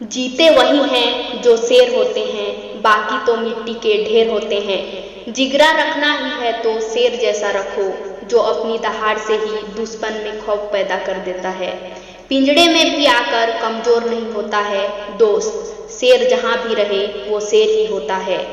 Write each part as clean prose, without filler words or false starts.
जीते वही हैं जो शेर होते हैं, बाकी तो मिट्टी के ढेर होते हैं। जिगरा रखना ही है तो शेर जैसा रखो, जो अपनी दहाड़ से ही दुश्मन में खौफ पैदा कर देता है। पिंजड़े में भी आकर कमजोर नहीं होता है दोस्त, शेर जहां भी रहे वो शेर ही होता है।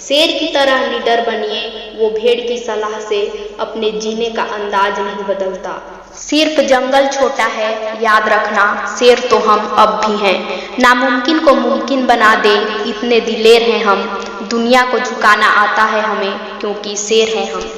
शेर की तरह निडर बनिए, वो भेड़ की सलाह से अपने जीने का अंदाज नहीं बदलता। सिर्फ जंगल छोटा है याद रखना, शेर तो हम अब भी हैं। नामुमकिन को मुमकिन बना दे इतने दिलेर हैं हम, दुनिया को झुकाना आता है हमें क्योंकि शेर हैं हम।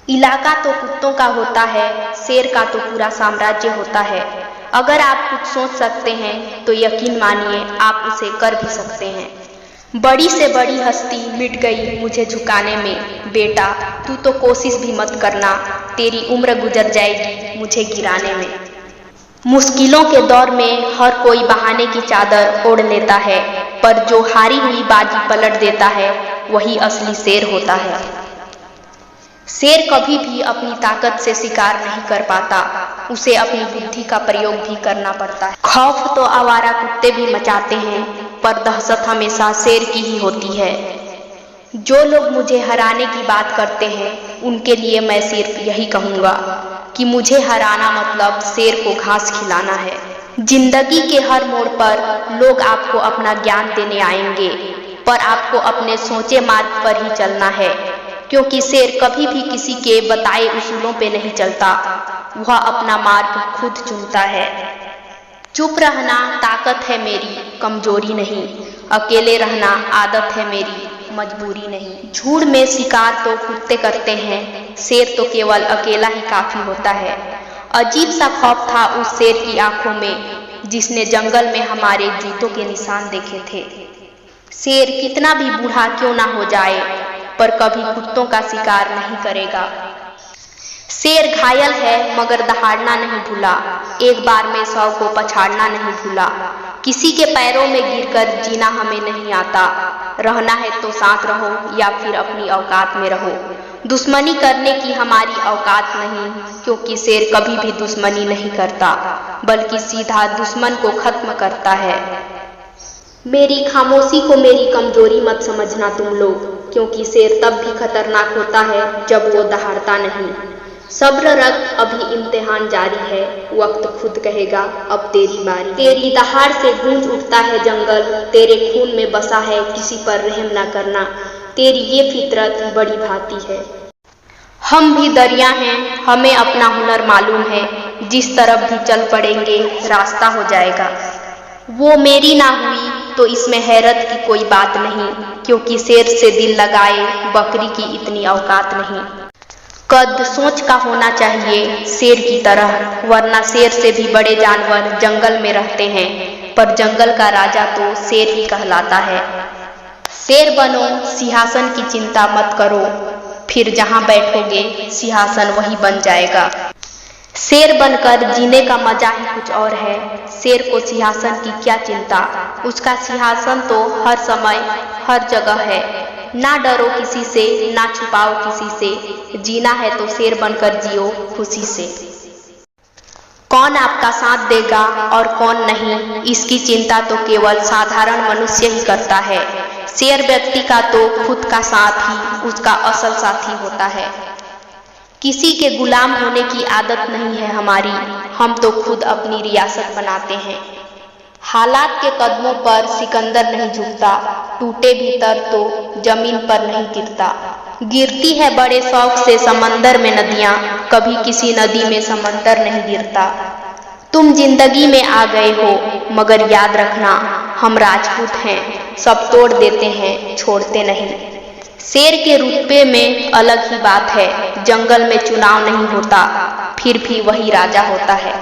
इलाका तो कुत्तों का होता है, शेर का तो पूरा साम्राज्य होता है। अगर आप कुछ सोच सकते हैं तो यकीन मानिए आप उसे कर भी सकते हैं। बड़ी से बड़ी हस्ती मिट गई मुझे झुकाने में, बेटा तू तो कोशिश भी मत करना, तेरी उम्र गुजर जाएगी मुझे गिराने में। मुश्किलों के दौर में हर कोई बहाने की चादर ओढ़ लेता है, पर जो हारी हुई बाजी पलट देता है वही असली शेर होता है। शेर कभी भी अपनी ताकत से शिकार नहीं कर पाता, उसे अपनी बुद्धि का प्रयोग भी करना पड़ता है। खौफ तो आवारा कुत्ते भी मचाते हैं, पर दहशत हमेशा शेर की ही होती है। जो लोग मुझे हराने की बात करते हैं उनके लिए मैं सिर्फ यही कहूँगा कि मुझे हराना मतलब शेर को घास खिलाना है। जिंदगी के हर मोड़ पर लोग आपको अपना ज्ञान देने आएंगे, पर आपको अपने सोचे मार्ग पर ही चलना है, क्योंकि शेर कभी भी किसी के बताए उसूलों पे नहीं चलता, वह अपना मार्ग खुद चुनता है। चुप रहना ताकत है मेरी, कमजोरी नहीं। अकेले रहना आदत है मेरी, मजबूरी नहीं। झुंड में शिकार तो कुत्ते करते हैं, शेर तो केवल अकेला ही काफी होता है। अजीब सा खौफ था उस शेर की आंखों में जिसने जंगल में हमारे जूतों के निशान देखे थे। शेर कितना भी बूढ़ा क्यों ना हो जाए, पर कभी कुत्तों का शिकार नहीं करेगा। शेर घायल है मगर दहाड़ना नहीं भूला, एक बार में 100 को पछाड़ना नहीं भूला। किसी के पैरों में गिरकर जीना हमें नहीं आता, रहना है तो साथ रहो या फिर अपनी औकात में रहो। दुश्मनी करने की हमारी औकात नहीं, क्योंकि शेर कभी भी दुश्मनी नहीं करता, बल्कि सीधा दुश्मन को खत्म करता है। मेरी खामोशी को मेरी कमजोरी मत समझना तुम लोग, क्योंकि शेर तब भी खतरनाक होता है जब वो दहाड़ता नहीं। सब्र रख, अभी इम्तिहान जारी है, वक्त खुद कहेगा अब तेरी बारी। तेरी दहाड़ से गूंज उठता है जंगल, तेरे खून में बसा है किसी पर रहम ना करना, तेरी ये फितरत बड़ी भाती है। हम भी दरिया हैं, हमें अपना हुनर मालूम है, जिस तरफ भी चल पड़ेंगे रास्ता हो जाएगा। वो मेरी ना हुई तो इसमें हैरत की कोई बात नहीं, क्योंकि शेर से दिल लगाए बकरी की इतनी औकात नहीं। कद सोच का होना चाहिए शेर की तरह, वरना शेर से भी बड़े जानवर जंगल में रहते हैं, पर जंगल का राजा तो शेर ही कहलाता है। शेर बनो, सिंहासन की चिंता मत करो, फिर जहां बैठोगे सिंहासन वही बन जाएगा। शेर बनकर जीने का मजा ही कुछ और है। शेर को सिंहासन की क्या चिंता, उसका सिंहासन तो हर समय हर जगह है। ना डरो किसी से, ना छुपाओ किसी से, जीना है तो शेर बनकर जियो खुशी से। कौन आपका साथ देगा और कौन नहीं, इसकी चिंता तो केवल साधारण मनुष्य ही करता है। शेर व्यक्ति का तो खुद का साथ ही उसका असल साथी होता है। किसी के गुलाम होने की आदत नहीं है हमारी, हम तो खुद अपनी रियासत बनाते हैं। हालात के कदमों पर सिकंदर नहीं झुकता, टूटे भीतर तो जमीन पर नहीं गिरता। गिरती है बड़े शौक से समंदर में नदियां, कभी किसी नदी में समंदर नहीं गिरता। तुम जिंदगी में आ गए हो, मगर याद रखना हम राजपूत हैं, सब तोड़ देते हैं छोड़ते नहीं। शेर के रुतबे में अलग ही बात है, जंगल में चुनाव नहीं होता, फिर भी वही राजा होता है।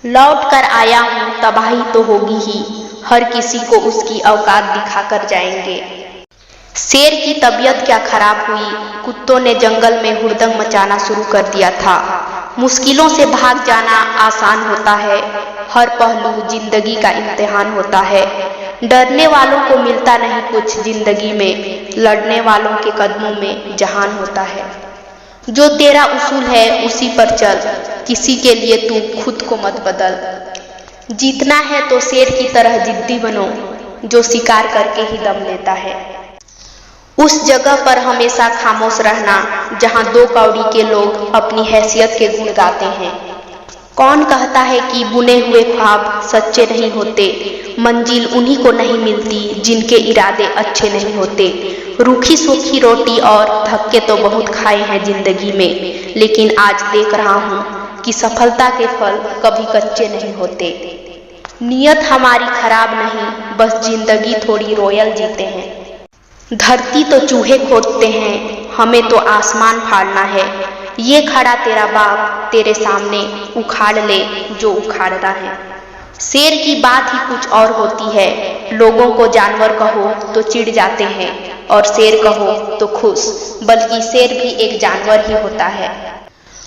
लौट कर आया हूँ तबाही तो होगी ही, हर किसी को उसकी औकात दिखाकर जाएंगे। शेर की तबीयत क्या खराब हुई, कुत्तों ने जंगल में हुड़दंग मचाना शुरू कर दिया था। मुश्किलों से भाग जाना आसान होता है, हर पहलू जिंदगी का इम्तिहान होता है। डरने वालों को मिलता नहीं कुछ जिंदगी में, लड़ने वालों के कदमों में जहान होता है। जो तेरा उसूल है उसी पर चल, किसी के लिए तू खुद को मत बदल। जीतना है तो शेर की तरह जिद्दी बनो, जो शिकार करके ही दम लेता है। उस जगह पर हमेशा खामोश रहना जहां दो कौड़ी के लोग अपनी हैसियत के गुण गाते हैं। कौन कहता है कि बुने हुए ख्वाब सच्चे नहीं होते, मंजिल उन्हीं को नहीं मिलती जिनके इरादे अच्छे नहीं होते। रूखी सूखी रोटी और धक्के तो बहुत खाए हैं जिंदगी में, लेकिन आज देख रहा हूँ कि सफलता के फल कभी कच्चे नहीं होते। नियत हमारी खराब नहीं, बस जिंदगी थोड़ी रॉयल जीते हैं। धरती तो चूहे खोदते हैं, हमें तो आसमान फाड़ना है। ये खड़ा तेरा बाप तेरे सामने उखाड़ ले जो उखाड़ना है। शेर की बात ही कुछ और होती है। लोगों को जानवर कहो तो चिढ़ जाते हैं और शेर कहो तो खुश, बल्कि शेर भी एक जानवर ही होता है।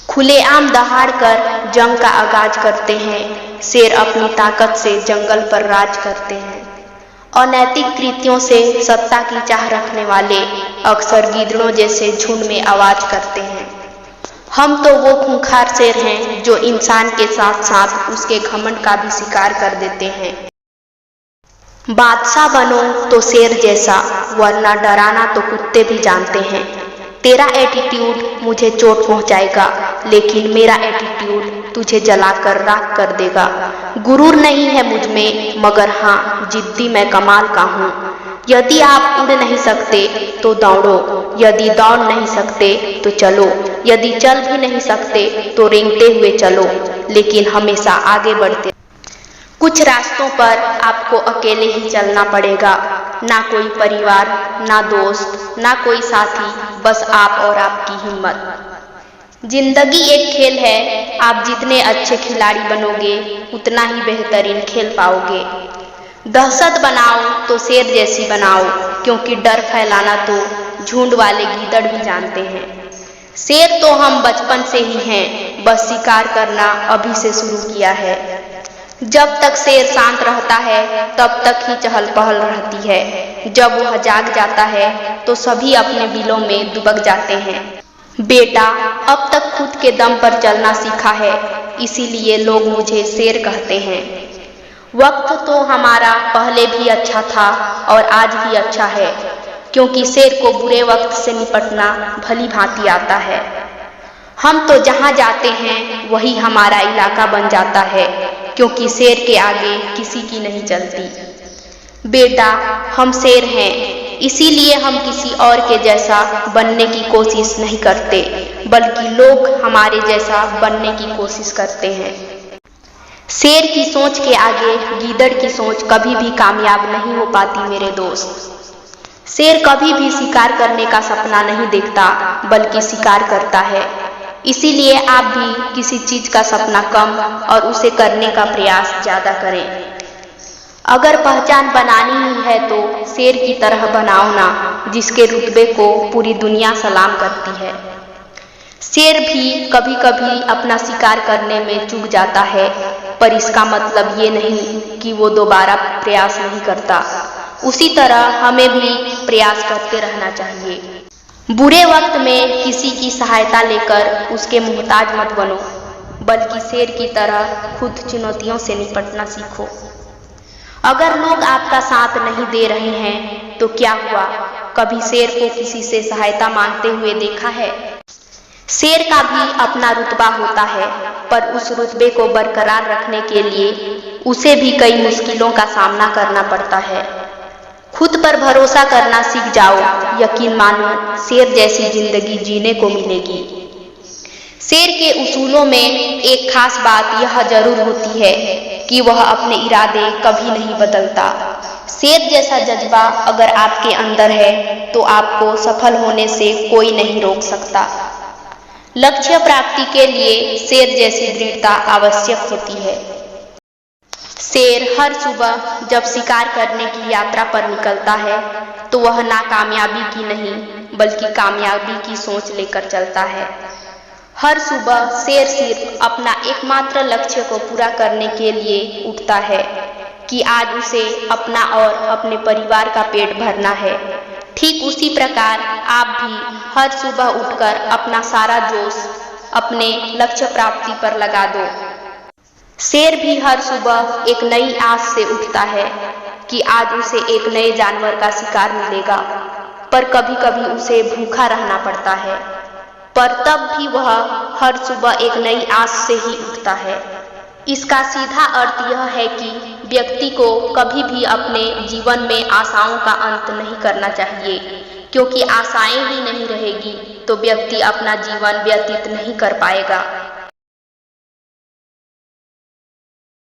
खुलेआम दहाड़ कर जंग का आगाज करते हैं, शेर अपनी ताकत से जंगल पर राज करते हैं। अनैतिक कृत्यों से सत्ता की चाह रखने वाले अक्सर गीदड़ों जैसे झुंड में आवाज करते हैं। हम तो वो खूंखार शेर हैं जो इंसान के साथ साथ उसके घमंड का भी शिकार कर देते हैं। बादशाह बनो तो शेर जैसा, वरना डराना तो कुत्ते भी जानते हैं। तेरा एटीट्यूड मुझे चोट पहुंचाएगा, लेकिन मेरा एटीट्यूड तुझे जलाकर राख कर देगा। गुरूर नहीं है मुझ में, मगर हाँ जिद्दी मैं कमाल का हूँ। यदि आप उड़ नहीं सकते तो दौड़ो, यदि दौड़ नहीं सकते तो चलो, यदि चल भी नहीं सकते तो रेंगते हुए चलो, लेकिन हमेशा आगे बढ़ते। कुछ रास्तों पर आपको अकेले ही चलना पड़ेगा, ना कोई परिवार, ना दोस्त, ना कोई साथी, बस आप और आपकी हिम्मत। जिंदगी एक खेल है, आप जितने अच्छे खिलाड़ी बनोगे उतना ही बेहतरीन खेल पाओगे। दहशत बनाओ तो शेर जैसी बनाओ, क्योंकि डर फैलाना तो झुंड वाले गीदड़ भी जानते हैं। शेर तो हम बचपन से ही हैं, बस शिकार करना अभी से शुरू किया है। जब तक शेर शांत रहता है तब तक ही चहल पहल रहती है। जब वह जाग जाता है तो सभी अपने बिलों में दुबक जाते हैं। बेटा अब तक खुद के दम पर चलना सीखा है, इसीलिए लोग मुझे शेर कहते हैं। वक्त तो हमारा पहले भी अच्छा था और आज भी अच्छा है, क्योंकि शेर को बुरे वक्त से निपटना भली भांति आता है। हम तो जहाँ जाते हैं वही हमारा इलाका बन जाता है, क्योंकि शेर के आगे किसी की नहीं चलती। बेटा हम शेर हैं, इसीलिए हम किसी और के जैसा बनने की कोशिश नहीं करते, बल्कि लोग हमारे जैसा बनने की कोशिश करते हैं। शेर की सोच के आगे गीदड़ की सोच कभी भी कामयाब नहीं हो पाती मेरे दोस्त। शेर कभी भी शिकार करने का सपना नहीं देखता, बल्कि शिकार करता है। इसीलिए आप भी किसी चीज का सपना कम और उसे करने का प्रयास ज्यादा करें। अगर पहचान बनानी ही है तो शेर की तरह बनाओ ना, जिसके रुतबे को पूरी दुनिया सलाम करती है। शेर भी कभी कभी अपना शिकार करने में चूक जाता है, पर इसका मतलब ये नहीं कि वो दोबारा प्रयास नहीं करता। उसी तरह हमें भी प्रयास करते रहना चाहिए। बुरे वक्त में किसी की सहायता लेकर उसके मुहताज मत बनो, बल्कि शेर की तरह खुद चुनौतियों से निपटना सीखो। अगर लोग आपका साथ नहीं दे रहे हैं तो क्या हुआ, कभी शेर को किसी से सहायता मांगते हुए देखा है? शेर का भी अपना रुतबा होता है, पर उस रुतबे को बरकरार रखने के लिए उसे भी कई मुश्किलों का सामना करना पड़ता है। खुद पर भरोसा करना सीख जाओ, यकीन मानो शेर जैसी जिंदगी जीने को मिलेगी। शेर के उसूलों में एक खास बात यह जरूर होती है कि वह अपने इरादे कभी नहीं बदलता। शेर जैसा जज्बा अगर आपके अंदर है तो आपको सफल होने से कोई नहीं रोक सकता। लक्ष्य प्राप्ति के लिए शेर जैसी दृढ़ता आवश्यक होती है। शेर हर सुबह जब शिकार करने की यात्रा पर निकलता है तो वह नाकामयाबी की नहीं बल्कि कामयाबी की सोच लेकर चलता है। हर सुबह शेर सिर्फ अपना एकमात्र लक्ष्य को पूरा करने के लिए उठता है कि आज उसे अपना और अपने परिवार का पेट भरना है। ठीक उसी प्रकार आप भी हर सुबह उठकर अपना सारा जोश अपने लक्ष्य प्राप्ति पर लगा दो। शेर भी हर सुबह एक नई आस से उठता है कि आज उसे एक नए जानवर का शिकार मिलेगा, पर कभी कभी उसे भूखा रहना पड़ता है, पर तब भी वह हर सुबह एक नई आस से ही उठता है। इसका सीधा अर्थ यह है कि व्यक्ति को कभी भी अपने जीवन में आशाओं का अंत नहीं करना चाहिए, क्योंकि आशाएं ही नहीं रहेगी तो व्यक्ति अपना जीवन व्यतीत नहीं कर पाएगा।